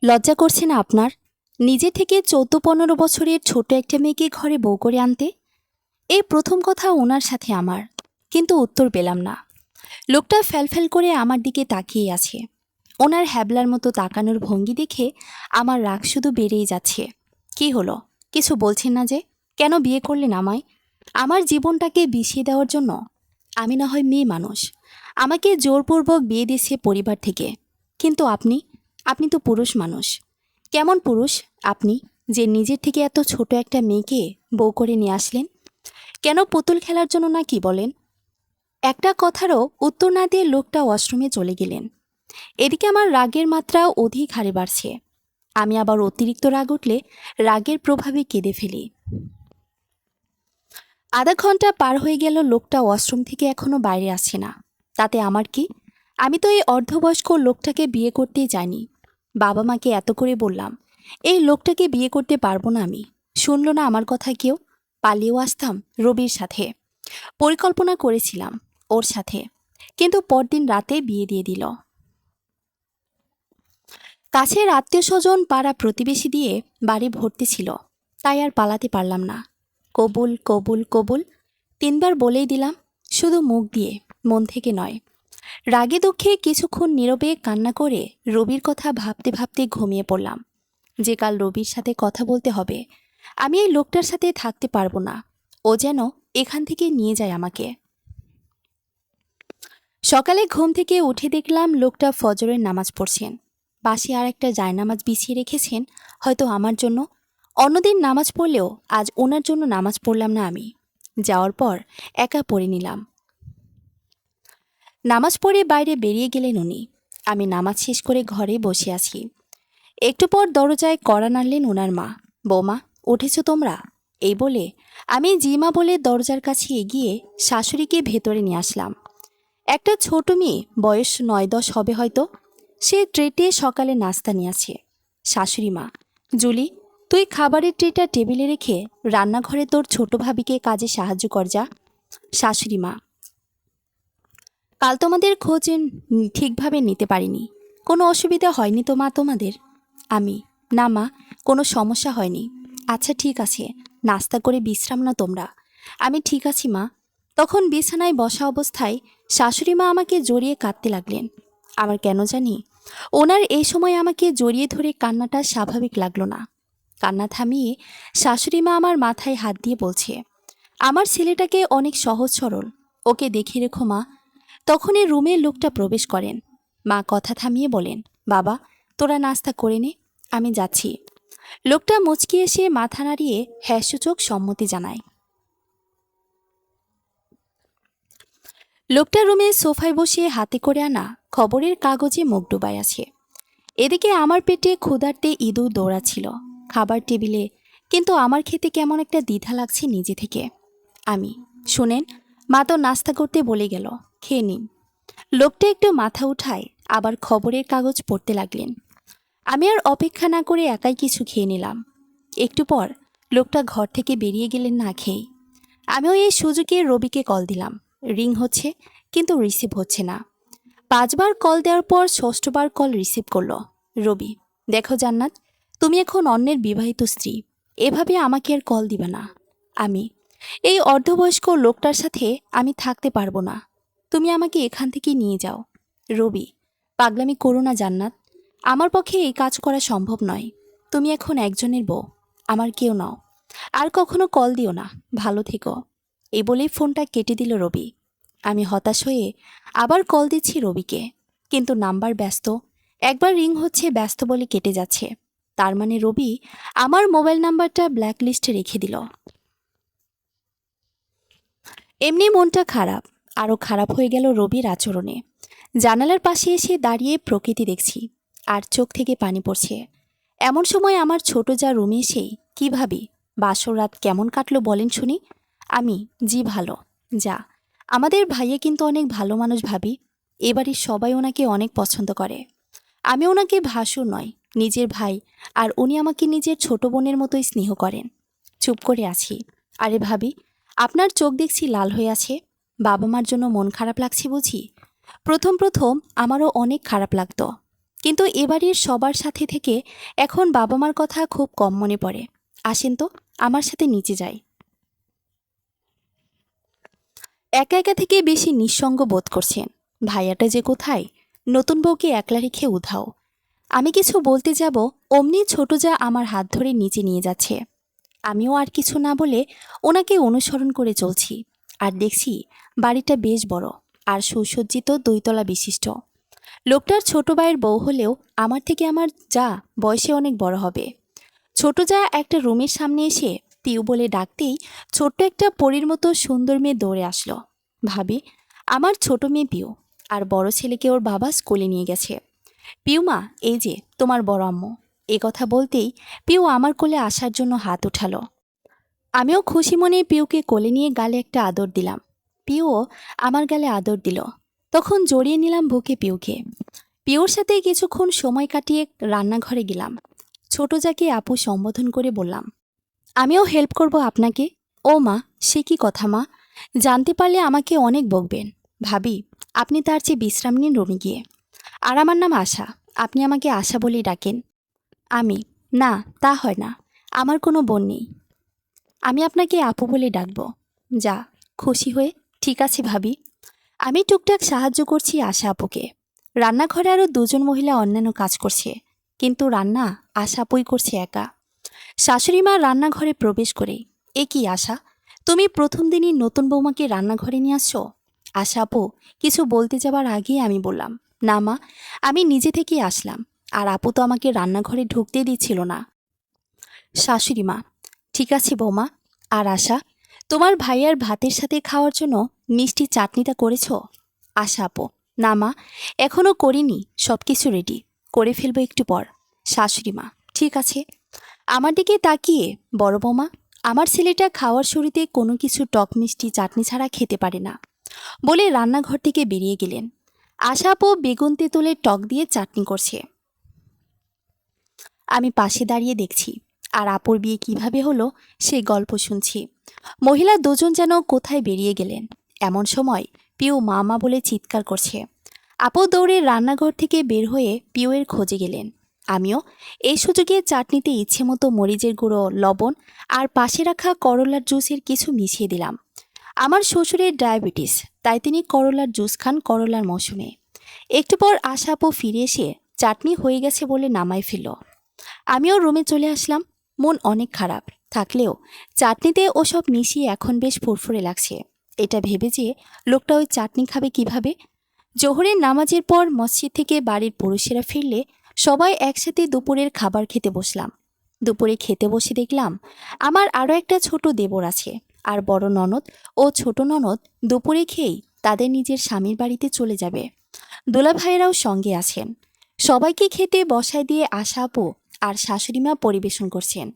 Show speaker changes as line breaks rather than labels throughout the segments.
লজ্জা করছে না আপনার? নিজে থেকে ১৪-১৫ বছরের ছোট একটা মেয়েকে ঘরে বউ করে আনতে? এই প্রথম কথা ওনার সাথে আমার, কিন্তু উত্তর পেলাম না। লোকটা ফ্যালফ্যাল করে আমার দিকে তাকিয়ে আছে। ওনার হ্যাবলার মতো তাকানোর ভঙ্গি দেখে আমার রাগ শুধু বেড়েই যাচ্ছে। কি হলো? কিছু বলছেন না যে? কেন বিয়ে করলেন আমায়? আমার জীবনটাকে বিষিয়ে দেওয়ার জন্য? আমি না হয় মেয়ে মানুষ, আমাকে জোরপূর্বক বিয়ে দিয়েছে পরিবার থেকে, কিন্তু আপনি আপনি তো পুরুষ মানুষ। কেমন পুরুষ আপনি, যে নিজের থেকে এত ছোট একটা মেয়েকে বউ করে নিয়ে আসলেন? কেন পুতুল খেলার জন্য না, কি বলেন? একটা কথারও উত্তর না দিয়ে লোকটা ওয়াশরুমে চলে গেলেন। এদিকে আমার রাগের মাত্রা অধিক হারে বাড়ছে। আমি আবার অতিরিক্ত রাগ উঠলে রাগের প্রভাবে কেঁদে ফেলি। আধা ঘন্টা পার হয়ে গেল, লোকটা ওয়াশরুম থেকে এখনো বাইরে আসছে না। তাতে আমার কি? আমি তো এই অর্ধবয়স্ক লোকটাকে বিয়ে করতেই চাইনি। বাবা মাকে এত করে বললাম, এই লোকটাকে বিয়ে করতে পারবো না আমি। শুনল না আমার কথা কেউ। পালিয়েও আসতাম রবির সাথে। পরিকল্পনা করেছিলাম ওর সাথে, কিন্তু পরদিন রাতে বিয়ে দিয়ে দিল। কাছের আত্মীয় স্বজন, পাড়া প্রতিবেশী দিয়ে বাড়ি ভর্তি ছিল, তাই আর পালাতে পারলাম না। কবুল কবুল কবুল ৩বার বলেই দিলাম, শুধু মুখ দিয়ে, মন থেকে নয়। রাগে দুঃখে কিছুক্ষণ নীরবে কান্না করে রবির কথা ভাবতে ভাবতে ঘুমিয়ে পড়লাম। যে কাল রবির সাথে কথা বলতে হবে। আমি এই লোকটার সাথে থাকতে পারবো না। ও যেন এখান থেকে নিয়ে যায় আমাকে। সকালে ঘুম থেকে উঠে দেখলাম লোকটা ফজরের নামাজ পড়ছেন। পাশে আর একটা জায়নামাজ বিছিয়ে রেখেছেন, হয়তো আমার জন্য। অন্যদিন নামাজ পড়লেও আজ ওনার জন্য নামাজ পড়লাম না আমি। যাওয়ার পর একা পড়ে নিলাম। নামাজ পড়ে বাইরে বেরিয়ে গেলেন উনি। আমি নামাজ শেষ করে ঘরে বসে আছি। একটু পর দরজায় কড়া নাড়লেন ওনার মা। বৌমা, উঠেছো তোমরা? এই বলে আমি জিমা বলে দরজার কাছে এগিয়ে শাশুড়িকে ভেতরে নিয়ে আসলাম। একটা ছোট মেয়ে, বয়স ৯-১০ হবে হয়তো। সে ট্রেটে সকালে নাস্তা নিয়ে আছে। শাশুড়ি মা: জুলি, তুই খাবারের ট্রেটা টেবিলে রেখে রান্নাঘরে তোর ছোট ভাবিকে কাজে সাহায্য কর যা। শাশুড়ি মা: কাল তোমাদের খোঁজ ঠিকভাবে নিতে পারিনি। কোনো অসুবিধা হয়নি তো মা তোমাদের? আমি: না মা, কোনো সমস্যা হয়নি। আচ্ছা ঠিক আছে, নাস্তা করে বিশ্রাম না তোমরা। আমি ঠিক আছি মা। তখন বিছানায় বসা অবস্থায় শাশুড়ি মা আমাকে জড়িয়ে কাঁদতে লাগলেন। আমার কেন জানি ওনার এই সময় আমাকে জড়িয়ে ধরে কান্নাটা স্বাভাবিক লাগলো না। কান্না থামিয়ে শাশুড়ি মা আমার মাথায় হাত দিয়ে বলছে, আমার ছেলেটাকে অনেক সহজ সরল, ওকে দেখে রেখো মা। তখনই রুমে লোকটা প্রবেশ করেন। মা কথা থামিয়ে বলেন, বাবা, তোরা নাস্তা করে নে, আমি যাচ্ছি। লোকটা মুচকি এসে মাথা নাড়িয়ে হ্যাঁসূচক সম্মতি জানায়। লোকটা রুমে সোফায় বসে হাতে করে আনা খবরের কাগজে মুখ ডুবাই আছে। এদিকে আমার পেটে ক্ষুধার্তে ইঁদুর দৌড়াচ্ছিল খাবার টেবিলে, কিন্তু আমার খেতে কেমন একটা দ্বিধা লাগছে নিজে থেকে। আমি: শোনেন, মা তো নাস্তা করতে বলে গেল, খেয়ে নিন। লোকটা একটু মাথা উঠায় আবার খবরের কাগজ পড়তে লাগলেন। আমি আর অপেক্ষা না করে একাই কিছু খেয়ে নিলাম। একটু পর লোকটা ঘর থেকে বেরিয়ে গেলেন না খেয়েই। আমিও এই সুযোগে রবিকে কল দিলাম। রিং হচ্ছে, কিন্তু রিসিভ হচ্ছে না। ৫বার কল দেওয়ার পর ৬ষ্ঠবার কল রিসিভ করলো রবি। দেখো জান্নাত, তুমি এখন অন্যের বিবাহিত স্ত্রী, এভাবে আমাকে আর কল দিবে না। আমি: এই অর্ধবয়স্ক লোকটার সাথে আমি থাকতে পারবো না, তুমি আমাকে এখান থেকে নিয়ে যাও। রবি: পাগলামি করো না জান্নাত, আমার পক্ষে এই কাজ করা সম্ভব নয়। তুমি এখন একজনের বউ, আমার কেউ নাও। আর কখনো কল দিও না, ভালো থেকো। এই বলেই ফোনটা কেটে দিল রবি। আমি হতাশ হয়ে আবার কল দিচ্ছি রবিকে, কিন্তু নাম্বার ব্যস্ত। একবার রিং হচ্ছে, ব্যস্ত বলে কেটে যাচ্ছে। তার মানে রবি আমার মোবাইল নাম্বারটা ব্ল্যাক লিস্টে রেখে দিল। এমনি মনটা খারাপ, আরও খারাপ হয়ে গেল রবির আচরণে। জানালার পাশে এসে দাঁড়িয়ে প্রকৃতি দেখছি, আর চোখ থেকে পানি পড়ছে। এমন সময় আমার ছোট যা রুমে এসেই কি ভাবি, বাসর রাত কেমন কাটলো বলেন শুনি। আমি: জি ভালো। যা, আমাদের ভাইয়া কিন্তু অনেক ভালো মানুষ ভাবি। এবাড়ির সবাই ওনাকে অনেক পছন্দ করে। আমি ওনাকে ভাসুর নয়, নিজের ভাই, আর উনি আমাকে নিজের ছোট বোনের মতোই স্নেহ করেন। চুপ করে আছি। আরে ভাবি, আপনার চোখ দেখছি লাল হয়ে আছে। বাবা মার জন্য মন খারাপ লাগছে বুঝি? প্রথম প্রথম আমারও অনেক খারাপ লাগতো, কিন্তু এবাড়ির সবার সাথে থেকে এখন বাবা মার কথা খুব কম মনে পড়ে। আসেন তো, আমার সাথে নিচে যাই। একা একা থেকে বেশি নিঃসঙ্গ বোধ করছেন। ভাইয়াটা যে কোথায়? নতুন বউকে একলা রেখে উধাও। আমি কিছু বলতে যাব, অমনি ছোট যা আমার হাত ধরে নিচে নিয়ে যাচ্ছে। আমিও আর কিছু না বলে ওনাকে অনুসরণ করে চলছি। আর দেখছি বাড়িটা বেশ বড় আর সুসজ্জিত 2 তলা বিশিষ্ট। লোকটার ছোট ভাইয়ের বউ হলেও আমার যা বয়সে অনেক বড় হবে। ছোট যা একটা রুমের সামনে এসে পিউ বলে ডাকতেই ছোট্ট একটা পরীর মতো সুন্দর মেয়ে দৌড়ে আসলো। ভাবি, আমার ছোট মেয়ে পিউ, আর বড় ছেলেকে ওর বাবা স্কুলে নিয়ে গেছে। পিউমা, এই যে তোমার বড় আম্মু। এ কথা বলতেই পিউ আমার কোলে আসার জন্য হাত উঠালো। আমিও খুশি মনে পিউকে কোলে নিয়ে গালে একটা আদর দিলাম। পিউও আমার গালে আদর দিল। তখন জড়িয়ে নিলাম বুকে পিউকে। পিউর সাথে কিছুক্ষণ সময় কাটিয়ে রান্নাঘরে গেলাম। ছোট যাকে আপু সম্বোধন করে বললাম, আমিও হেল্প করব আপনাকে। ও মা, সে কি কথা মা? জানতে পারলে আমাকে অনেক বকবেন। ভাবি, আপনি তার চেয়ে বিশ্রাম নিন রুমে গিয়ে। আর আমার নাম আশা, আপনি আমাকে আশা বলেই ডাকেন। আমি, না, তা হয় না, আমার কোনো বোন নেই। আমি আপনাকে আপু বলে ডাকব। যা, খুশি হয়ে। ঠিক আছে ভাবি। আমি টুকটাক সাহায্য করছি আশা আপুকে। রান্নাঘরে আরও 2জন মহিলা অন্যান্য কাজ করছে, কিন্তু রান্না আশা আপুই করছে একা। শাশুড়ি মা রান্নাঘরে প্রবেশ করে, এ কি আশা, তুমি প্রথম দিনই নতুন বৌমাকে রান্নাঘরে নিয়ে আসছো? আশা আপু কিছু বলতে যাবার আগেই আমি বললাম, না মা, আমি নিজে থেকেই আসলাম, আর আপু তো আমাকে রান্নাঘরে ঢুকতে দিচ্ছিল না। শাশুড়ি মা, ঠিক আছে বৌমা। আর আশা, তোমার ভাইয়ার ভাতের সাথে খাওয়ার জন্য মিষ্টি চাটনিটা করেছো? আশা আপু, না মা, এখনও করিনি, সব কিছু রেডি, করে ফেলবো একটু পর। শাশুড়ি মা, ঠিক আছে। আমার দিকে তাকিয়ে, বড় বৌমা, আমার ছেলেটা খাওয়ার শুরুতে কোনো কিছু টক মিষ্টি চাটনি ছাড়া খেতে পারে না, বলে রান্নাঘর থেকে বেরিয়ে গেলেন। আশা আপু বেগুন তেঁতুলের টক দিয়ে চাটনি করছে। আমি পাশে দাঁড়িয়ে দেখছি, আর আপুর বিয়ে কিভাবে হলো সেই গল্প শুনছি। মহিলা 2জন যেন কোথায় বেরিয়ে গেলেন। এমন সময় পিউ মা মা বলে চিৎকার করছে। আপু দৌড়ে রান্নাঘর থেকে বের হয়ে পিউয়ের খোঁজে গেলেন। আমিও এই সুযোগে চাটনিতে ইচ্ছে মতো মরিচের গুঁড়ো, লবণ আর পাশে রাখা করলার জুসের কিছু মিশিয়ে দিলাম। আমার শ্বশুরের ডায়াবেটিস, তাই তিনি করলার জুস খান করলার মৌসুমে। একটু পর আশা আপু ফিরে এসে চাটনি হয়ে গেছে বলে নামাই ফেলল। আমিও রুমে চলে আসলাম। মন অনেক খারাপ থাকলেও চাটনিতে ওসব মিশিয়ে এখন বেশ ফুরফুরে লাগছে। এটা ভেবে যে লোকটা ওই চাটনি খাবে কিভাবে। জোহরের নামাজের পর মসজিদ থেকে বাড়ির পুরুষেরা ফিরলে সবাই একসাথে দুপুরের খাবার খেতে বসলাম। দুপুরে খেতে বসে দেখলাম আমার আরও একটা ছোট দেবর আছে, আর বড় ননদ ও ছোট ননদ দুপুরে খেয়েই তাদের নিজের স্বামীর বাড়িতে চলে যাবে। দোলা ভাইয়েরাও সঙ্গে আছেন। সবাইকে খেতে বসায় দিয়ে আশা আপু আর শাশুড়িমা পরিবেশন করছেন।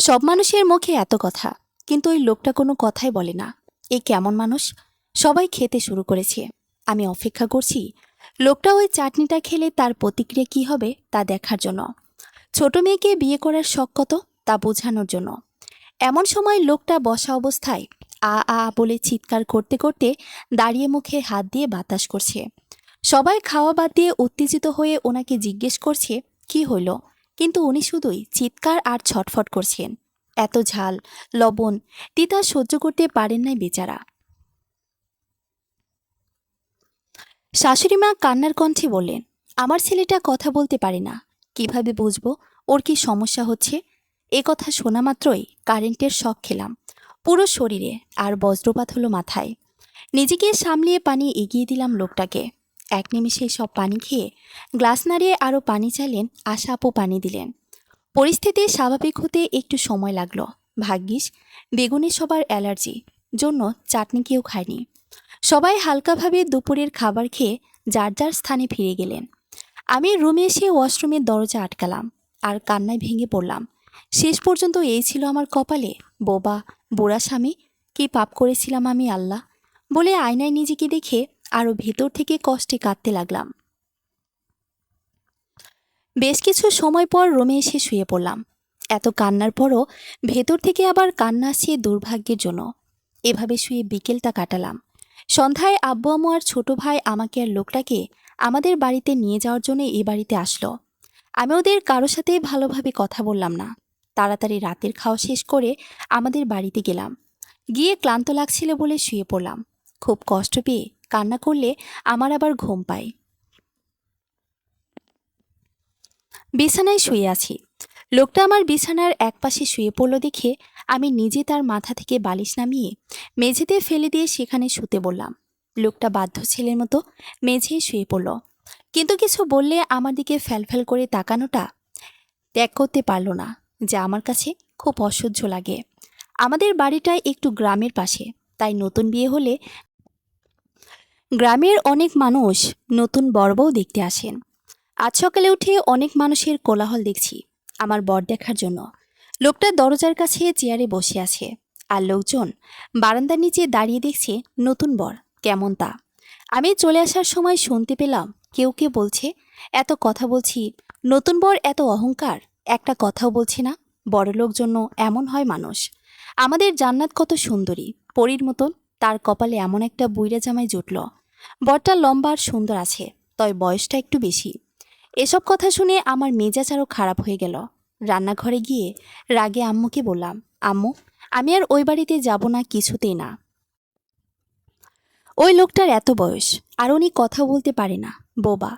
সব মানুষের মুখে এত কথা, কিন্তু ওই লোকটা কোনো কথাই বলে না। এ কেমন মানুষ? সবাই খেতে শুরু করেছে। আমি অপেক্ষা করছি লোকটা ওই চাটনিটা খেলে তার প্রতিক্রিয়া কি হবে তা দেখার জন্য। ছোট মেয়েকে বিয়ে করার শখ কত তা বোঝানোর জন্য। এমন সময় লোকটা বসা অবস্থায় আ আ বলে চিৎকার করতে করতে দাঁড়িয়ে মুখে হাত দিয়ে বাতাস করছে। সবাই খাওয়া বাদ দিয়ে উত্তেজিত হয়ে ওনাকে জিজ্ঞেস করছে কি হইল, কিন্তু উনি শুধুই চিৎকার আর ছটফট করছেন। এত ঝাল, লবণ, তিতা সহ্য করতে পারেন নাই বেচারা। শাশুড়িমা কান্নার কণ্ঠে বললেন, আমার ছেলেটা কথা বলতে পারে না, কিভাবে বুঝবো ওর কি সমস্যা হচ্ছে? এ কথা শোনা মাত্রই কারেন্টের শক খেলাম পুরো শরীরে, আর বজ্রপাত হলো মাথায়। নিজেকে সামলিয়ে পানি এগিয়ে দিলাম লোকটাকে। এক নিমিষে সব পানি খেয়ে গ্লাস নাড়িয়ে আরও পানি চাইলেন। আশা আপু পানি দিলেন। পরিস্থিতি স্বাভাবিক হতে একটু সময় লাগলো। ভাগ্যিস বেগুনে সবার অ্যালার্জি, জন্য চাটনি কেউ খায়নি। সবাই হালকাভাবে দুপুরের খাবার খেয়ে যার যার স্থানে ফিরে গেলেন। আমি রুমে এসে ওয়াশরুমের দরজা আটকালাম আর কান্নায় ভেঙে পড়লাম। শেষ পর্যন্ত এই ছিল আমার কপালে, বোবা বুড়া স্বামী। কি পাপ করেছিলাম আমি আল্লাহ, বলে আয়নায় নিজেকে দেখে আরও ভেতর থেকে কষ্টে কাঁদতে লাগলাম। বেশ কিছু সময় পর রুমে এসে শুয়ে পড়লাম। এত কান্নার পরও ভেতর থেকে আবার কান্না আসছে দুর্ভাগ্যের জন্য। এভাবে শুয়ে বিকেলটা কাটালাম। সন্ধ্যায় আব্বু আম্মু আর ছোট ভাই আমাকে আর লোকটাকে আমাদের বাড়িতে নিয়ে যাওয়ার জন্য এই বাড়িতে আসলো। আমি ওদের কারো সাথে ভালোভাবে কথা বললাম না। তাড়াতাড়ি রাতের খাওয়া শেষ করে আমাদের বাড়িতে গেলাম। গিয়ে ক্লান্ত লাগছিল বলে শুয়ে পড়লাম। খুব কষ্ট পেয়ে কান্না করলে আমার আবার ঘুম পায়। বিছানায় শুয়ে আছি। লোকটা আমার বিছানার একপাশে শুয়ে পড়ল দেখে আমি নিজে তার মাথা থেকে বালিশ নামিয়ে মেঝেতে ফেলে দিয়ে সেখানে শুতে বললাম। লোকটা বাধ্য ছেলের মতো মেঝেই শুয়ে পড়ল, কিন্তু কিছু বললে আমার দিকে ফ্যালফ্যাল করে তাকানোটা ত্যাগ করতে পারল না, যা আমার কাছে খুব অসহ্য লাগে। আমাদের বাড়িটা একটু গ্রামের পাশে, তাই নতুন বিয়ে হলে গ্রামের অনেক মানুষ নতুন বর বউ দেখতে আসেন। আজ সকালে উঠে অনেক মানুষের কোলাহল দেখছি আমার বর দেখার জন্য। লোকটা দরজার কাছে চেয়ারে বসে আছে, আর লোকজন বারান্দার নিচে দাঁড়িয়ে দেখছে নতুন বর কেমন তা। আমি চলে আসার সময় শুনতে পেলাম কেউ কেউ বলছে, এত কথা বলছি, নতুন বর এত অহংকার, একটা কথাও বলছে না। বড়লোক জন্য এমন হয় মানুষ। আমাদের জান্নাত কত সুন্দরী, পরীর মতন, তার কপালে এমন একটা বুইড়া জামাই জুটল। বরটা লম্বা আর সুন্দর আছে, তবে বয়সটা একটু বেশি। এসব কথা শুনে আমার মেজাজ আরও খারাপ হয়ে গেল। রান্নাঘরে গিয়ে রাগে আম্মুকে বললাম, আম্মু, আমি আর ওই বাড়িতে যাব না, কিছুতেই না। ওই লোকটার এত বয়স, আর উনি কথা বলতে পারে না, বোবা।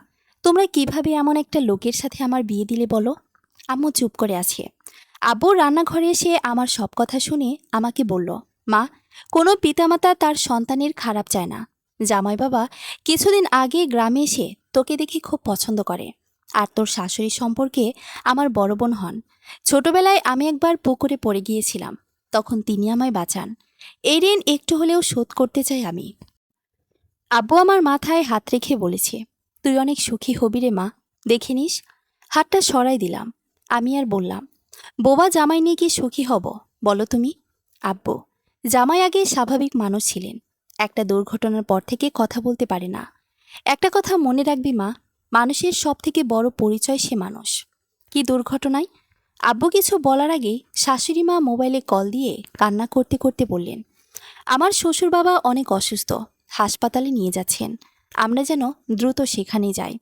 তোমরা কিভাবে এমন একটা লোকের সাথে আমার বিয়ে দিলে বলো? আম্মু চুপ করে আছে। আব্বু রান্নাঘরে এসে আমার সব কথা শুনে আমাকে বলল, মা, কোনো পিতামাতা তার সন্তানের খারাপ চায় না। জামাই বাবা কিছুদিন আগে গ্রামে এসে তোকে দেখে খুব পছন্দ করে, আর তোর শাশুড়ি সম্পর্কে আমার বড় বোন হন। ছোটবেলায় আমি একবার পুকুরে পড়ে গিয়েছিলাম, তখন তিনি আমায় বাঁচান। এই ঋণ একটু হলেও শোধ করতে চাই আমি। আব্বু আমার মাথায় হাত রেখে বলেছে, তুই অনেক সুখী হবি রে মা, দেখে নিস। হাতটা সরাই দিলাম। আমি আর বললাম, বোবা জামাই নিয়ে কি সুখী হব বলো তুমি? আব্বু, জামাই আগে স্বাভাবিক মানুষ ছিলেন, একটা দুর্ঘটনার পর থেকে কথা বলতে পারে না। একটা কথা মনে রাখবি মা, মানুষের সব থেকে বড় পরিচয় সে মানুষ। কি দুর্ঘটনায়? আব্বু কিছু বলার আগেই শাশুড়ি মা মোবাইলে কল দিয়ে কান্না করতে করতে বললেন, আমার শ্বশুর বাবা অনেক অসুস্থ, হাসপাতালে নিয়ে যাচ্ছেন, আমরা যেন দ্রুত সেখানে যাই।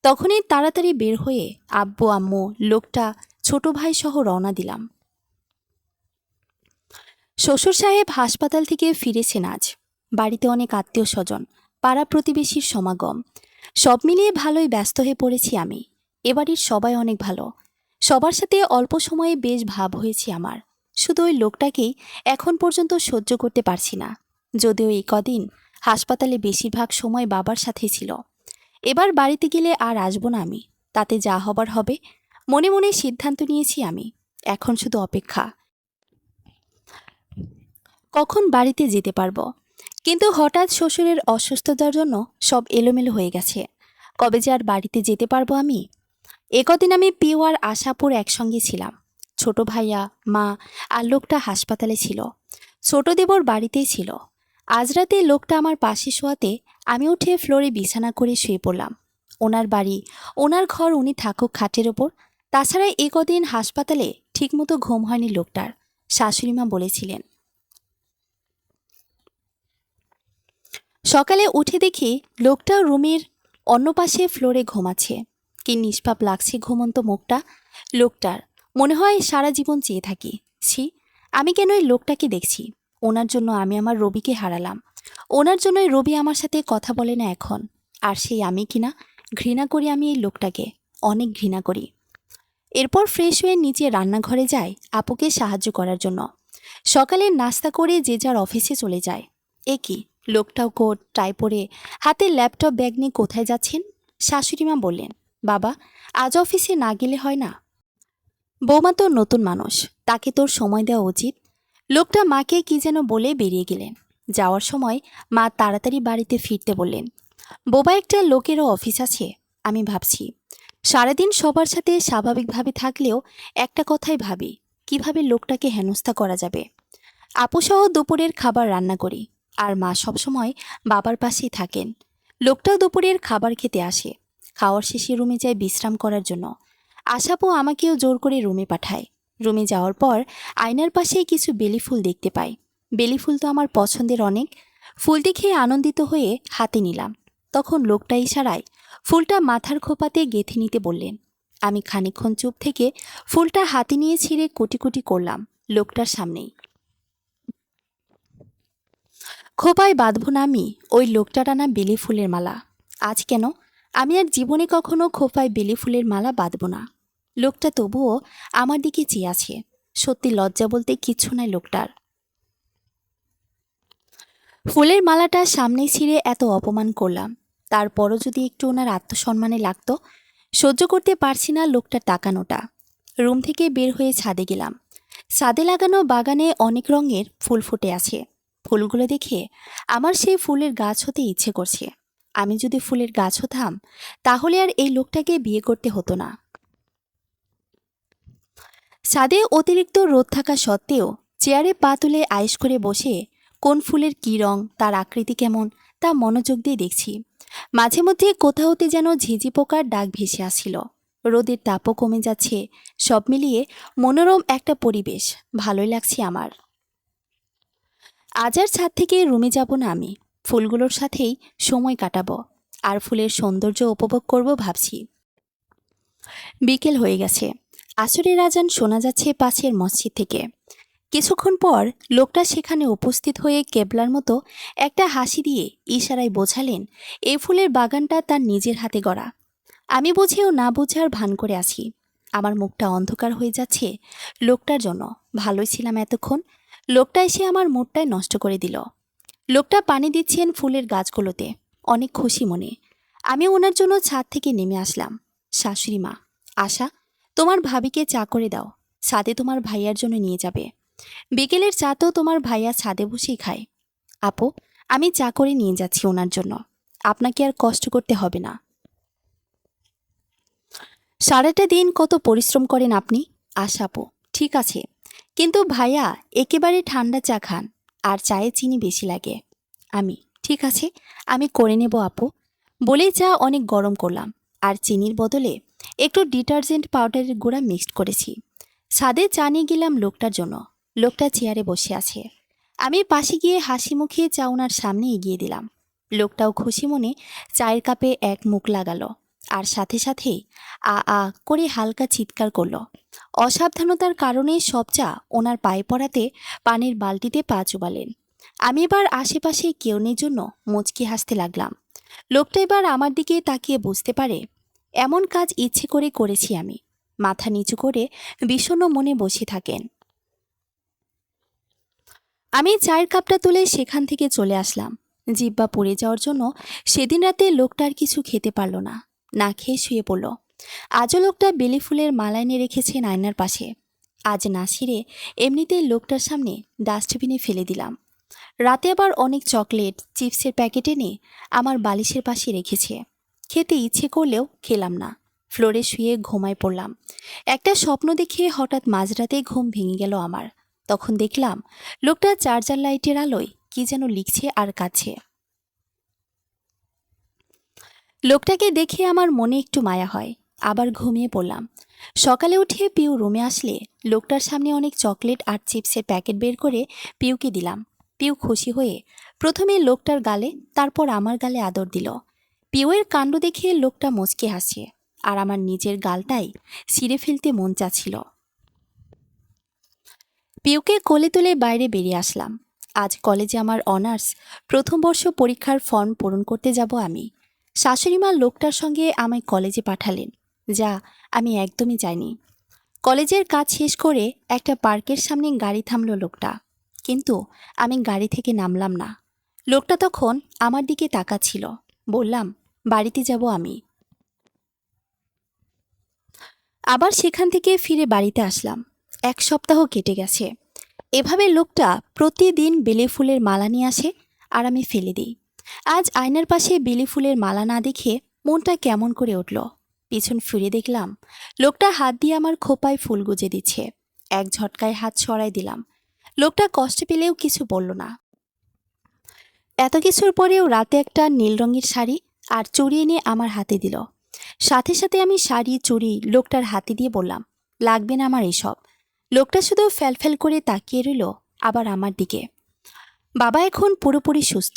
তখনই তাড়াতাড়ি বের হয়ে আব্বু আম্মু লোকটা ছোট ভাই সহ রওনা দিলাম। শ্বশুর সাহেব হাসপাতাল থেকে ফিরেছেন আজ। বাড়িতে অনেক আত্মীয় স্বজন, পাড়া প্রতিবেশীর সমাগম, সব মিলিয়ে ভালোই ব্যস্ত হয়ে পড়েছি আমি। এবাড়ির সবাই অনেক ভালো, সবার সাথে অল্প সময়ে বেশ ভাব হয়েছে আমার। শুধু ওই লোকটাকেই এখন পর্যন্ত সহ্য করতে পারছি না। যদিও এই কদিন হাসপাতালে বেশিরভাগ সময় বাবার সাথে ছিল। এবার বাড়িতে গেলে আর আসবো না আমি, তাতে যা হবার হবে। মনে মনে সিদ্ধান্ত নিয়েছি আমি, এখন শুধু অপেক্ষা কখন বাড়িতে যেতে পারবো। কিন্তু হঠাৎ শ্বশুরের অসুস্থতার জন্য সব এলোমেলো হয়ে গেছে। কবে যে আর বাড়িতে যেতে পারবো আমি? একদিন আমি পিউ আর আশাপুর একসঙ্গে ছিলাম। ছোট ভাইয়া, মা আর লোকটা হাসপাতালে ছিল। ছোট দেবর বাড়িতেই ছিল। আজ রাতে লোকটা আমার পাশে শোয়াতে আমি উঠে ফ্লোরে বিছানা করে শুয়ে পড়লাম। ওনার বাড়ি, ওনার ঘর, উনি থাকুক খাটের ওপর। তাছাড়া একদিন হাসপাতালে ঠিকমতো ঘুম হয়নি লোকটার, শাশুড়িমা বলেছিলেন। সকালে উঠে দেখি লোকটা রুমের অন্য পাশে ফ্লোরে ঘুমাচ্ছে। কি নিষ্পাপ লাগছে ঘুমন্ত মুখটা লোকটার, মনে হয় সারা জীবন চেয়ে থাকি। ছি, আমি কেন এই লোকটাকে দেখছি? ওনার জন্য আমি আমার রবিকে হারালাম, ওনার জন্যই রবি আমার সাথে কথা বলে না এখন। আর সেই আমি কিনা ঘৃণা করি আমি এই লোকটাকে, অনেক ঘৃণা করি। এরপর ফ্রেশ হয়ে নিচে রান্নাঘরে যাই আপুকে সাহায্য করার জন্য। সকালে নাস্তা করে যে যার অফিসে চলে যায়। এ কি, লোকটাও কোট টাই পরে হাতে ল্যাপটপ ব্যাগ নিয়ে কোথায় যাচ্ছেন? শাশুড়িমা বললেন, বাবা, আজ অফিসে না গেলে হয় না? বৌমা তো নতুন মানুষ, তাকে তোর সময় দেওয়া উচিত। লোকটা মাকে কি যেন বলে বেরিয়ে গেলেন। যাওয়ার সময় মা তাড়াতাড়ি বাড়িতে ফিরতে বললেন। বোবা একটা লোকেরও অফিস আছে। আমি ভাবছি, সারাদিন সবার সাথে স্বাভাবিকভাবে থাকলেও একটা কথাই ভাবি, কিভাবে লোকটাকে হেনস্থা করা যাবে। আপুসহ দুপুরের খাবার রান্না করি, আর মা সবসময় বাবার পাশেই থাকেন। লোকটাও দুপুরের খাবার খেতে আসে। খাওয়ার শেষে রুমে যায় বিশ্রাম করার জন্য। আশাপু আমাকেও জোর করে রুমে পাঠায়। রুমে যাওয়ার পর আয়নার পাশেই কিছু বেলি ফুল দেখতে পাই। বেলি ফুল তো আমার পছন্দের অনেক। ফুল দেখে আনন্দিত হয়ে হাতে নিলাম। তখন লোকটা ইশারায় ফুলটা মাথার খোপাতে গেঁথে নিতে বললেন। আমি খানিকক্ষণ চুপ থেকে ফুলটা হাতে নিয়ে ছিঁড়ে কুটি কুটি করলাম লোকটার সামনেই। খোপায় বাঁধব না আমি ওই লোকটার আনা বেলি ফুলের মালা। আজ কেন? আমি আর জীবনে কখনো খোপায় বেলি ফুলের মালা বাঁধব না। লোকটা তবুও আমার দিকে চেয়ে আছে। সত্যি লজ্জা বলতে কিচ্ছু নাই লোকটার। ফুলের মালাটা সামনে ছিঁড়ে এত অপমান করলাম, তারপরও যদি একটু ওনার আত্মসম্মানে লাগতো। সহ্য করতে পারছি না লোকটার তাকানোটা। রুম থেকে বের হয়ে ছাদে গেলাম। ছাদে লাগানো বাগানে অনেক রঙের ফুল ফুটে আছে। ফুলগুলো দেখে আমার সেই ফুলের গাছ হতে ইচ্ছে করছে। আমি যদি ফুলের গাছ হতাম তাহলে আর এই লোকটাকে বিয়ে করতে হতো না। ছাদে অতিরিক্ত রোদ থাকা সত্ত্বেও চেয়ারে পা তুলে আয়েশ করে বসে কোন ফুলের কী রং, তার আকৃতি কেমন, তা মনোযোগ দিয়ে দেখছি। মাঝে মধ্যে কোথাও হতে যেন ঝিঁঝি পোকার ডাক ভেসে আসছিল। রোদের তাপও কমে যাচ্ছে। সব মিলিয়ে মনোরম একটা পরিবেশ। ভালোই লাগছে আমার। আজ আর ছাদ থেকে রুমে যাব না আমি। ফুলগুলোর সাথেই সময় কাটাবো আর ফুলের সৌন্দর্য উপভোগ করব ভাবছি। বিকেল হয়ে গেছে। আসরের আজান শোনা যাচ্ছে পাশের মসজিদ থেকে। কিছুক্ষণ পর লোকটা সেখানে উপস্থিত হয়ে কেবলার মতো একটা হাসি দিয়ে ইশারায় বোঝালেন এই ফুলের বাগানটা তার নিজের হাতে গড়া। আমি বুঝেও না বুঝার ভান করে আছি। আমার মুখটা অন্ধকার হয়ে যাচ্ছে লোকটার জন্য। ভালোই ছিলাম এতক্ষণ। লোকটা এসে আমার মুডটাই নষ্ট করে দিল। লোকটা পানি দিচ্ছেন ফুলের গাছগুলোতে, অনেক খুশি মনে। আমি ওনার জন্য ছাদ থেকে নেমে আসলাম। শাশুড়ি মা, আশা, তোমার ভাবিকে চা করে দাও। ছাদে তোমার ভাইয়ার জন্য নিয়ে যাবে। বিকেলের চা তো তোমার ভাইয়া ছাদে বসেই খায়। আপু, আমি চা করে নিয়ে যাচ্ছি ওনার জন্য। আপনাকে আর কষ্ট করতে হবে না। সারাটা দিন কত পরিশ্রম করেন আপনি। আশা আপু, ঠিক আছে, কিন্তু ভাইয়া একেবারে ঠান্ডা চা খান, আর চায়ে চিনি বেশি লাগে। আমি, ঠিক আছে, আমি করে নেব আপু। বলেই চা অনেক গরম করলাম আর চিনির বদলে একটু ডিটারজেন্ট পাউডারের গুঁড়া মিক্সড করেছি। ছাদে চা নিয়ে গেলাম লোকটার জন্য। লোকটা চেয়ারে বসে আছে। আমি পাশে গিয়ে হাসি মুখে চা ওনার সামনে এগিয়ে দিলাম। লোকটাও খুশি মনে চায়ের কাপে এক মুখ লাগালো আর সাথে সাথেই আ আ করে হালকা চিৎকার করলো। অসাবধানতার কারণে সব চা ওনার পায়ে পড়াতে পানির বালতিতে পা চুবালেন। আমি এবার আশেপাশে কেউ নেই জন্য মুচকি হাসতে লাগলাম। লোকটা এবার আমার দিকে তাকিয়ে বুঝতে পারে এমন কাজ ইচ্ছে করে করেছি আমি। মাথা নিচু করে বিষণ্ণ মনে বসে থাকেন। আমি চায়ের কাপটা তুলে সেখান থেকে চলে আসলাম। জিহ্বা পড়ে যাওয়ার জন্য সেদিন রাতে লোকটা আর কিছু খেতে পারল না, না খেয়ে শুয়ে পড়ল। আজও লোকটা বেলি ফুলের মালা এনে রেখেছে আয়নার পাশে। আজ না ছিঁড়ে এমনিতেই লোকটার সামনে ডাস্টবিনে ফেলে দিলাম। রাতে আবার অনেক চকলেট, চিপসের প্যাকেট এনে আমার বালিশের পাশে রেখেছে। খেতে ইচ্ছে করলেও খেলাম না। ফ্লোরে শুয়ে ঘুমায় পড়লাম। একটা স্বপ্ন দেখে হঠাৎ মাঝরাতে ঘুম ভেঙে গেল আমার। তখন দেখলাম লোকটা চার্জার লাইটের আলোয় কি যেন লিখছে আর কাছে। লোকটাকে দেখে আমার মনে একটু মায়া হয়। আবার ঘুমিয়ে পড়লাম। সকালে উঠে পিউ রুমে আসলে লোকটার সামনে অনেক চকলেট আর চিপসের প্যাকেট বের করে পিউকে দিলাম। পিউ খুশি হয়ে প্রথমে লোকটার গালে, তারপর আমার গালে আদর দিল। পিউয়ের কাণ্ড দেখে লোকটা মুচকে হাসে আর আমার নিজের গালটাই ছিঁড়ে ফেলতে মন চাচ্ছিল। পিউকে কোলে তুলে বাইরে বেরিয়ে আসলাম। আজ কলেজে আমার অনার্স প্রথম বর্ষ পরীক্ষার ফর্ম পূরণ করতে যাব আমি। শাশুড়িমা লোকটার সঙ্গে আমায় কলেজে পাঠালেন, যা আমি একদমই চাইনি। কলেজের কাজ শেষ করে একটা পার্কের সামনে গাড়ি থামলো লোকটা, কিন্তু আমি গাড়ি থেকে নামলাম না। লোকটা তখন আমার দিকে তাকাচ্ছিল। বললাম, বাড়িতে যাব আমি। আবার সেখান থেকে ফিরে বাড়িতে আসলাম। এক সপ্তাহ কেটে গেছে। এভাবে লোকটা প্রতিদিন বেলি ফুলের মালা নিয়ে আসে আর আমি ফেলে দিই। আজ আয়নার পাশে বেলি ফুলের মালা না দেখে মনটা কেমন করে উঠল। পিছন ফিরে দেখলাম লোকটা হাত দিয়ে আমার খোপায় ফুল গুজে দিচ্ছে। এক ঝটকায় হাত সরাই দিলাম। লোকটা কষ্ট পেলেও কিছু বলল না। এত কিছুর পরেও রাতে একটা নীল রঙের শাড়ি আর চুড়ি এনে আমার হাতে দিল। সাথে সাথে আমি শাড়ি চুড়ি লোকটার হাতে দিয়ে বললাম, লাগবে না আমার এসব। লোকটা শুধু ফ্যালফ্যাল করে তাকিয়ে রইল আবার আমার দিকে। বাবা এখন পুরোপুরি সুস্থ,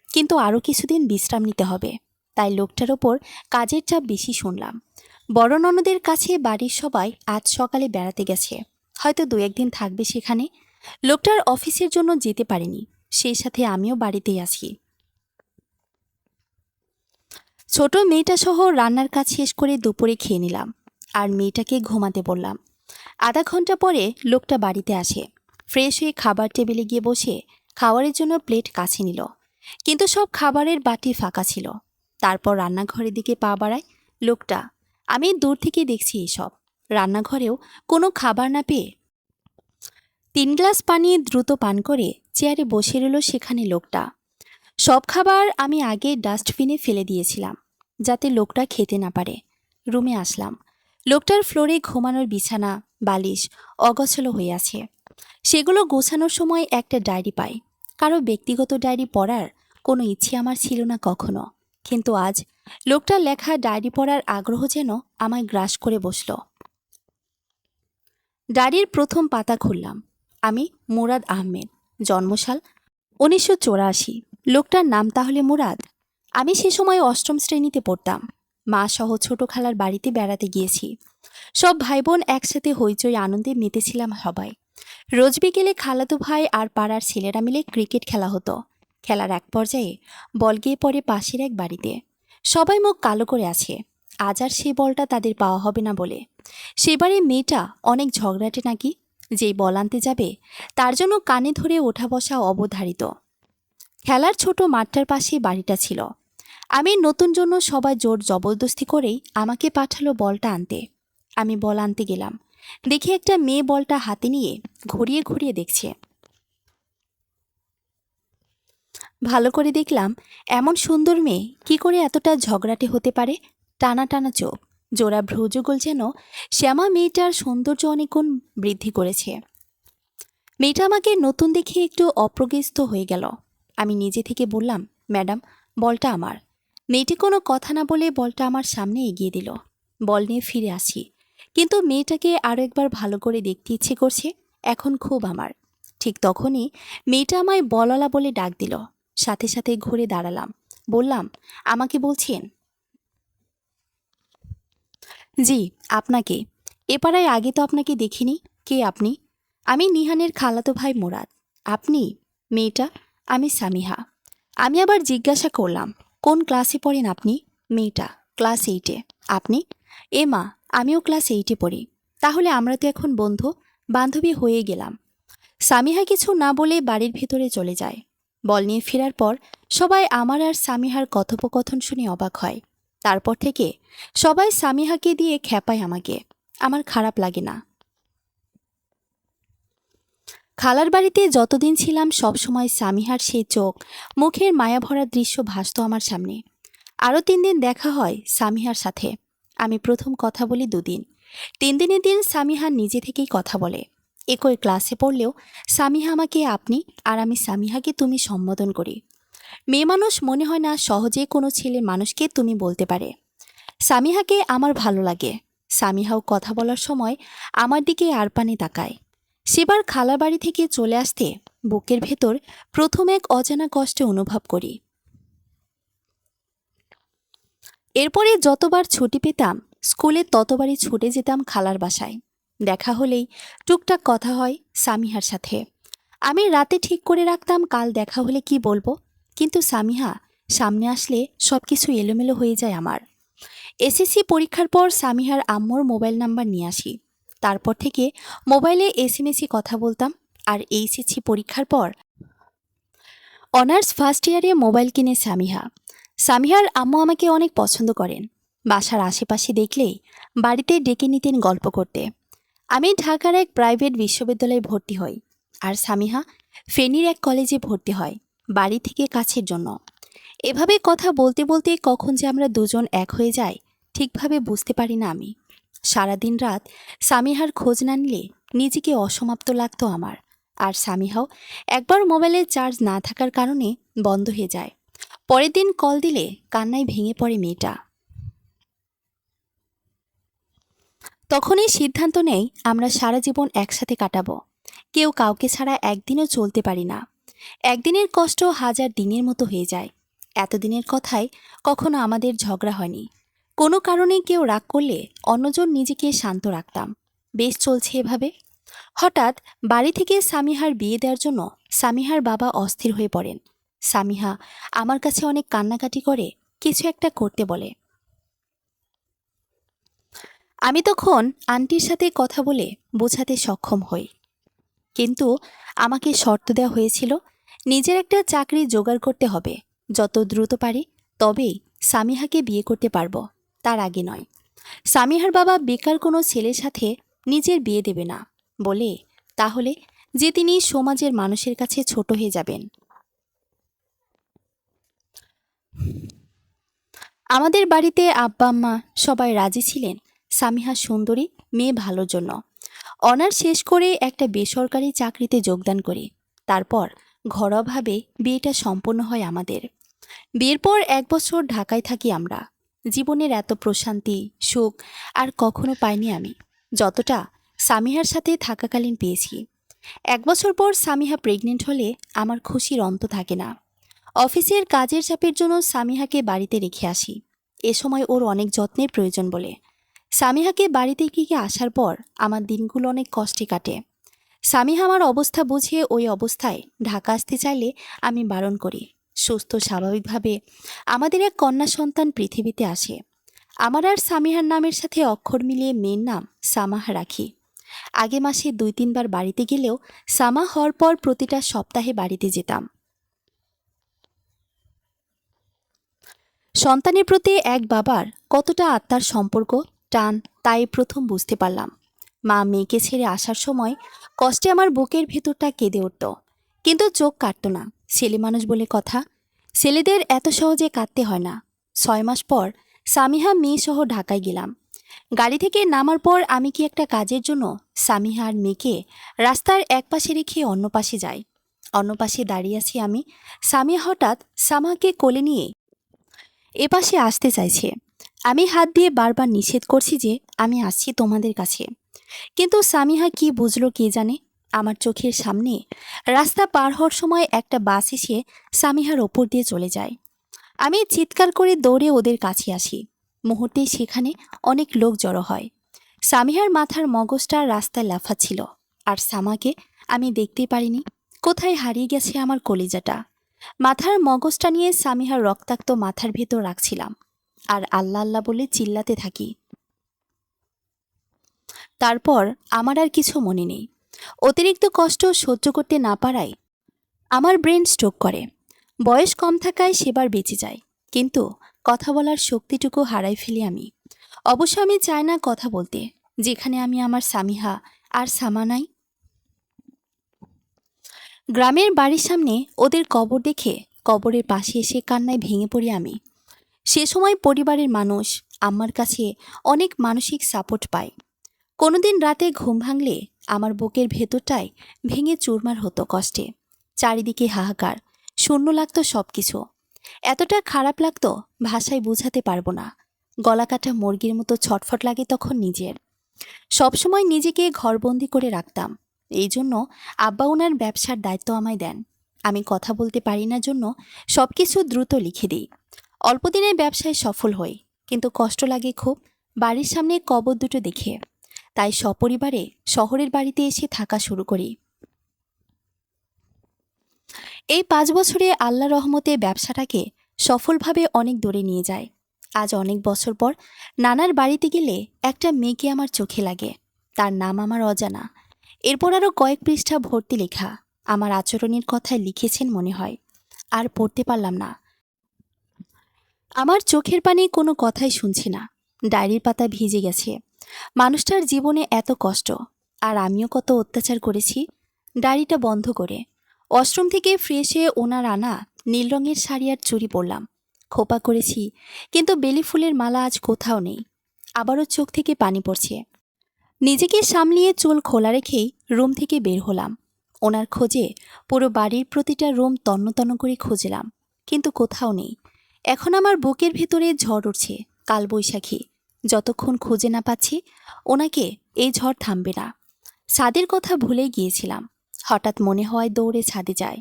কিন্তু আরও কিছুদিন বিশ্রাম নিতে হবে। তাই লোকটার ওপর কাজের চাপ বেশি শুনলাম। বড় ননদের কাছে বাড়ির সবাই আজ সকালে বেড়াতে গেছে, হয়তো 2-1 দিন থাকবে সেখানে। লোকটার অফিসের জন্য যেতে পারেনি, সেই সাথে আমিও বাড়িতেই আছি। ছোট মেয়েটা সহ রান্নার কাজ শেষ করে দুপুরে খেয়ে নিলাম, আর মেয়েটাকে ঘুমাতে বললাম। আধা ঘন্টা পরে লোকটা বাড়িতে আসে। ফ্রেশ হয়ে খাবার টেবিলে গিয়ে বসে খাবারের জন্য প্লেট কাছে নিল, কিন্তু সব খাবারের বাটি ফাঁকা ছিল। তারপর রান্নাঘরের দিকে পা বাড়ায় লোকটা। আমি দূর থেকে দেখছি এসব। রান্নাঘরেও কোনো খাবার না পেয়ে 3 গ্লাস পানি দ্রুত পান করে চেয়ারে বসে রইল সেখানে লোকটা। সব খাবার আমি আগে ডাস্টবিনে ফেলে দিয়েছিলাম, যাতে লোকটা খেতে না পারে। রুমে আসলাম। লোকটার ফ্লোরে ঘুমানোর বিছানা, বালিশ অগোছালো হয়ে আছে। সেগুলো গোছানোর সময় একটা ডায়েরি পাই। কারো ব্যক্তিগত ডায়েরি পড়ার কোনো ইচ্ছে আমার ছিল না কখনো, কিন্তু আজ লোকটার লেখা ডায়েরি পড়ার আগ্রহ যেন আমায় গ্রাস করে বসল। ডায়েরির প্রথম পাতা খুললাম। আমি মুরাদ আহমেদ, জন্মসাল 1984। লোকটার নাম তাহলে মুরাদ। আমি সে সময় 8ম শ্রেণীতে পড়তাম। মা সহ ছোট খালার বাড়িতে বেড়াতে গিয়েছি। সব ভাই বোন একসাথে হইচই আনন্দে মেতেছিলাম সবাই। রোজ বিকেলে খালাতো ভাই আর পাড়ার ছেলেরা মিলে ক্রিকেট খেলা হতো। খেলার এক পর্যায়ে বল গিয়ে পড়ে পাশের এক বাড়িতে। সবাই মুখ কালো করে আছে, আজ আর সেই বলটা তাদের পাওয়া হবে না বলে। সেবারে মেয়েটা অনেক ঝগড়াটে নাকি, যেই বল আনতে যাবে তার জন্য কানে ধরে ওঠা বসা অবধারিত। খেলার ছোট মাঠটার পাশে বাড়িটা ছিল। আমি নতুন জন্য সবাই জোর জবরদস্তি করেই আমাকে পাঠালো বলটা আনতে। আমি বল আনতে গেলাম, দেখি একটা মেয়ে বলটা হাতে নিয়ে ঘুরিয়ে ঘুরিয়ে দেখছে। ভালো করে দেখলাম, এমন সুন্দর মেয়ে কি করে এতটা ঝগড়াটে হতে পারে। টানা টানা চোখ, জোড়া ভ্রুযুগল যেন শ্যামা মেয়েটার সৌন্দর্য অনেক গুণ বৃদ্ধি করেছে। মেয়েটা আমাকে নতুন দেখে একটু অপ্রকৃষ্ট হয়ে গেল। আমি নিজে থেকে বললাম, ম্যাডাম, বলটা আমার। মেয়েটি কোনো কথা না বলে বলটা আমার সামনে এগিয়ে দিল। বল নিয়ে ফিরে আসি, কিন্তু মেয়েটাকে আরও একবার ভালো করে দেখতে ইচ্ছে করছে এখন খুব আমার। ঠিক তখনই মেয়েটা আমায় বলওয়ালা বলে ডাক দিল। সাথে সাথে ঘুরে দাঁড়ালাম। বললাম, আমাকে বলছেন? জি, আপনাকে। এ পাড়ায় আগে তো আপনাকে দেখিনি। কে আপনি? আমি নিহানের খালাতো ভাই মুরাদ। আপনি? মেয়েটা, আমি সামিহা। আমি আবার জিজ্ঞাসা করলাম, কোন ক্লাসে পড়েন আপনি? মেয়েটা, ক্লাস 8-এ। আপনি? এ মা, আমিও ক্লাস 8-এ পড়ি। তাহলে আমরা তো এখন বন্ধু বান্ধবী হয়ে গেলাম। সামিহা কিছু না বলে বাড়ির ভেতরে চলে যায়। বল নিয়ে ফেরার পর সবাই আমার আর সামিহার কথোপকথন শুনে অবাক হয়। তারপর থেকে সবাই সামিহাকে দিয়ে খ্যাপায় আমাকে। আমার খারাপ লাগে না। খালার বাড়িতে যতদিন ছিলাম সবসময় সামিহার সেই চোখ, মুখের মায়াভরা দৃশ্য ভাসত আমার সামনে। আরও 3 দিন দেখা হয় সামিহার সাথে। আমি প্রথম কথা বলি 2 দিন। 3 দিনের দিন সামিহা নিজে থেকেই কথা বলে। একই ক্লাসে পড়লেও সামিহা আমাকে আপনি আর আমি সামিহাকে তুমি সম্বোধন করি। মেয়ে মানুষ মনে হয় না সহজে কোনো ছেলে মানুষকে তুমি বলতে পারে। সামিহাকে আমার ভালো লাগে। সামিহাও কথা বলার সময় আমার দিকে আরপানে তাকায়। সেবার খালার বাড়ি থেকে চলে আসতে বুকের ভেতর প্রথম এক অজানা কষ্টে অনুভব করি। এরপরে যতবার ছুটি পেতাম স্কুলে ততবারই ছুটে যেতাম খালার বাসায়। দেখা হলেই টুকটাক কথা হয় সামিহার সাথে। আমি রাতে ঠিক করে রাখতাম কাল দেখা হলে কি বলবো, কিন্তু সামিহা সামনে আসলে সবকিছু এলোমেলো হয়ে যায় আমার। এসএসসি পরীক্ষার পর সামিহার আম্মুর মোবাইল নাম্বার নিয়ে আসি। তারপর থেকে মোবাইলে এসএমএসে কথা বলতাম। আর এইচএসসি পরীক্ষার পর অনার্স ফার্স্ট ইয়ারে মোবাইল কিনে সামিহা। সামিহার আম্মু আমাকে অনেক পছন্দ করেন। বাসার আশেপাশে দেখলেই বাড়িতে ডেকে নিতেন গল্প করতে। আমি ঢাকার এক প্রাইভেট বিশ্ববিদ্যালয়ে ভর্তি হই, আর সামিহা ফেনীর এক কলেজে ভর্তি হয় বাড়ি থেকে কাছের জন্য। এভাবে কথা বলতে বলতে কখন যে আমরা দুজন এক হয়ে যাই ঠিকভাবে বুঝতে পারি না আমি। সারাদিন রাত সামিহার খোঁজ না নিলে নিজেকে অসমাপ্ত লাগতো আমার। আর সামিহাও একবার মোবাইলের চার্জ না থাকার কারণে বন্ধ হয়ে যায়। পরের দিন কল দিলে কান্নায় ভেঙে পড়ে মেয়েটা। তখনই সিদ্ধান্ত নেই আমরা সারা জীবন একসাথে কাটাবো। কেউ কাউকে ছাড়া একদিনও চলতে পারি না। একদিনের কষ্ট হাজার দিনের মতো হয়ে যায়। এতদিনের কথায় কখনো আমাদের ঝগড়া হয়নি। কোনো কারণে কেউ রাগ করলে অন্যজন নিজেকে শান্ত রাখতাম। বেশ চলছে এভাবে। হঠাৎ বাড়ি থেকে সামিহার বিয়ে দেওয়ার জন্য সামিহার বাবা অস্থির হয়ে পড়েন। সামিহা আমার কাছে অনেক কান্নাকাটি করে কিছু একটা করতে বলে। আমি তখন আন্টির সাথে কথা বলে বোঝাতে সক্ষম হই, কিন্তু আমাকে শর্ত দেওয়া হয়েছিল নিজের একটা চাকরি জোগাড় করতে হবে, যত দ্রুত পারি তবেই সামিহাকে বিয়ে করতে পারবো, তার আগে নয়। সামিহার বাবা বেকার কোনো ছেলের সাথে নিজের বিয়ে দেবে না বলে তাহলে যে তিনি সমাজের মানুষের কাছে ছোট হয়ে যাবেন। আমাদের বাড়িতে আব্বা আম্মা সবাই রাজি ছিলেন সামিহা সুন্দরী মেয়ে ভালোর জন্য। অনার্স শেষ করে একটা বেসরকারি চাকরিতে যোগদান করি। তারপর ঘরোয়াভাবে বিয়েটা সম্পন্ন হয় আমাদের। বিয়ের পর 1 বছর ঢাকায় থাকি আমরা। জীবনের এত প্রশান্তি সুখ আর কখনো পাইনি আমি, যতটা সামিহার সাথে থাকাকালীন পেয়েছি। 1 বছর পর সামিহা প্রেগনেন্ট হলে আমার খুশির অন্ত থাকে না। অফিসের কাজের চাপের জন্য সামিহাকে বাড়িতে রেখে আসি। এ সময় ওর অনেক যত্নের প্রয়োজন বলে সামিহাকে বাড়িতে রেখে আসার পর আমার দিনগুলো অনেক কষ্টে কাটে। সামিহা আমার অবস্থা বুঝে ওই অবস্থায় ঢাকা আসতে চাইলে আমি বারণ করি। সুস্থ স্বাভাবিকভাবে আমাদের এক কন্যা সন্তান পৃথিবীতে আসে। আমার আর সামিহার নামের সাথে অক্ষর মিলিয়ে মেয়ের নাম সামাহা রাখি। আগে মাসে 2-3 বার বাড়িতে গেলেও সামা হওয়ার পর প্রতিটা সপ্তাহে বাড়িতে যেতাম। সন্তানের প্রতি এক বাবার কতটা আত্মার সম্পর্ক টান তাই প্রথম বুঝতে পারলাম। মা মেয়েকে ছেড়ে আসার সময় কষ্টে আমার বুকের ভেতরটা কেঁদে উঠত, কিন্তু চোখ কাটত না। ছেলে মানুষ বলে কথা, ছেলেদের এত সহজে কাঁদতে হয় না। 6 মাস পর সামিহা মেয়েসহ ঢাকায় গেলাম। গাড়ি থেকে নামার পর আমি কি একটা কাজের জন্য সামিহা আর মেয়েকে রাস্তার এক পাশে রেখে অন্য পাশে যাই। অন্য পাশে দাঁড়িয়ে আছি আমি। সামিহা হঠাৎ সামাকে কোলে নিয়ে এপাশে আসতে চাইছে। আমি হাত দিয়ে বারবার নিষেধ করছি যে আমি আসছি তোমাদের কাছে, কিন্তু সামিহা কি বুঝলো কে জানে। আমার চোখের সামনে রাস্তা পার হওয়ার সময় একটা বাস এসে সামিহার ওপর দিয়ে চলে যায়। আমি চিৎকার করে দৌড়ে ওদের কাছে আসি। মুহূর্তেই সেখানে অনেক লোক জড়ো হয়। সামিহার মাথার মগজটা রাস্তায় লাফাচ্ছিল, আর সামাকে আমি দেখতেই পারিনি। কোথায় হারিয়ে গেছে আমার কলিজাটা। মাথার মগজটা নিয়ে সামিহার রক্তাক্ত মাথার ভেতর রাখছিলাম আর আল্লাহ আল্লাহ বলে চিল্লাতে থাকি। তারপর আমার আর কিছু মনে নেই। অতিরিক্ত কষ্ট সহ্য করতে না পারায় আমার ব্রেন স্ট্রোক করে। বয়স কম থাকায় সেবার বেঁচে যায়, কিন্তু কথা বলার শক্তিটুকু হারাই ফেলি আমি। অবশ্য আমি চাই না কথা বলতে, যেখানে আমি আমার সামিহা আর সামা নাই। গ্রামের বাড়ির সামনে ওদের কবর দেখে কবরের পাশে এসে কান্নায় ভেঙে পড়ি আমি। সে সময় পরিবারের মানুষ আমার কাছে অনেক মানসিক সাপোর্ট পায়। কোনোদিন রাতে ঘুম ভাঙলে আমার বুকের ভেতরটায় ভেঙে চুরমার হতো কষ্টে। চারিদিকে হাহাকার, শূন্য লাগতো সব কিছু। এতটা খারাপ লাগতো ভাষায় বোঝাতে পারবো না। গলা কাটা মুরগির মতো ছটফট লাগে তখন নিজের। সবসময় নিজেকে ঘরবন্দি করে রাখতাম। এই জন্য আব্বা ওনার ব্যবসার দায়িত্ব আমায় দেন। আমি কথা বলতে পারি না জন্য সব কিছু দ্রুত লিখে দিই। অল্প দিনের ব্যবসায় সফল হই, কিন্তু কষ্ট লাগে খুব বাড়ির সামনে কবর দুটো দেখে। তাই সপরিবারে শহরের বাড়িতে এসে থাকা শুরু করি। এই 5 বছরে আল্লাহ রহমতে ব্যবসাটাকে সফলভাবে অনেক দূরে নিয়ে যায়। আজ অনেক বছর পর নানার বাড়িতে গেলে একটা মেয়েকে আমার চোখে লাগে। তার নাম আমার অজানা। এরপর আরও কয়েক পৃষ্ঠা ভর্তি লেখা। আমার আচরণের কথায় লিখেছেন মনে হয়। আর পড়তে পারলাম না। আমার চোখের পানি কোনো কথাই শুনছি না। ডায়েরির পাতা ভিজে গেছে। মানুষটার জীবনে এত কষ্ট, আর আমিও কত অত্যাচার করেছি। ডায়েরিটা বন্ধ করে ওয়াশরুম থেকে ফ্রেশ হয়ে ওনার আনা নীল রঙের শাড়ি আর চুড়ি পরলাম। খোপা করেছি, কিন্তু বেলি ফুলের মালা আজ কোথাও নেই। আবারও চোখ থেকে পানি পড়ছে। নিজেকে সামলিয়ে চুল খোলা রেখেই রুম থেকে বের হলাম। ওনার খোঁজে পুরো বাড়ির প্রতিটা রুম তন্ন তন্ন করে খুঁজলাম, কিন্তু কোথাও নেই। এখন আমার বুকের ভেতরে ঝড় উঠছে, কালবৈশাখী। যতক্ষণ খুঁজে না পাচ্ছি ওনাকে, এই ঝড় থামবে না। ছাদের কথা ভুলে গিয়েছিলাম। হঠাৎ মনে হয় দৌড়ে ছাদে যায়।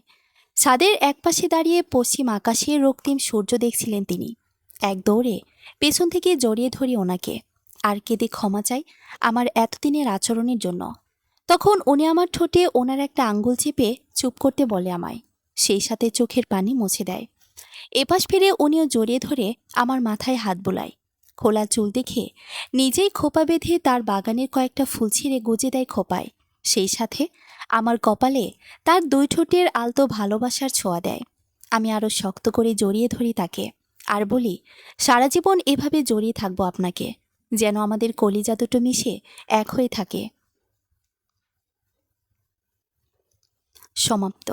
ছাদের একপাশে দাঁড়িয়ে পশ্চিম আকাশের রক্তিম সূর্য দেখছিলেন তিনি। এক দৌড়ে পেছন থেকে জড়িয়ে ধরি ওনাকে, আর কেঁদে ক্ষমা চাই আমার এতদিনের আচরণের জন্য। তখন উনি আমার ঠোঁটে ওনার একটা আঙ্গুল চেপে চুপ করতে বলে আমায়, সেই সাথে চোখের পানি মুছে দেয়। এপাশ ফিরে উনিও জড়িয়ে ধরে আমার মাথায় হাত বোলায়। খোলা চুল দেখে নিজেই খোপা বেঁধে তার বাগানের কয়েকটা ফুল ছিঁড়ে গুজে দেয় খোপায়। সেই সাথে আমার কপালে তার দুই ঠোঁটের আলতো ভালোবাসার ছোঁয়া দেয়। আমি আরও শক্ত করে জড়িয়ে ধরি তাকে, আর বলি, সারা জীবন এভাবে জড়িয়ে থাকবো আপনাকে, যেন আমাদের কলিজা দুটো মিশে এক হয়ে থাকে। সমাপ্ত।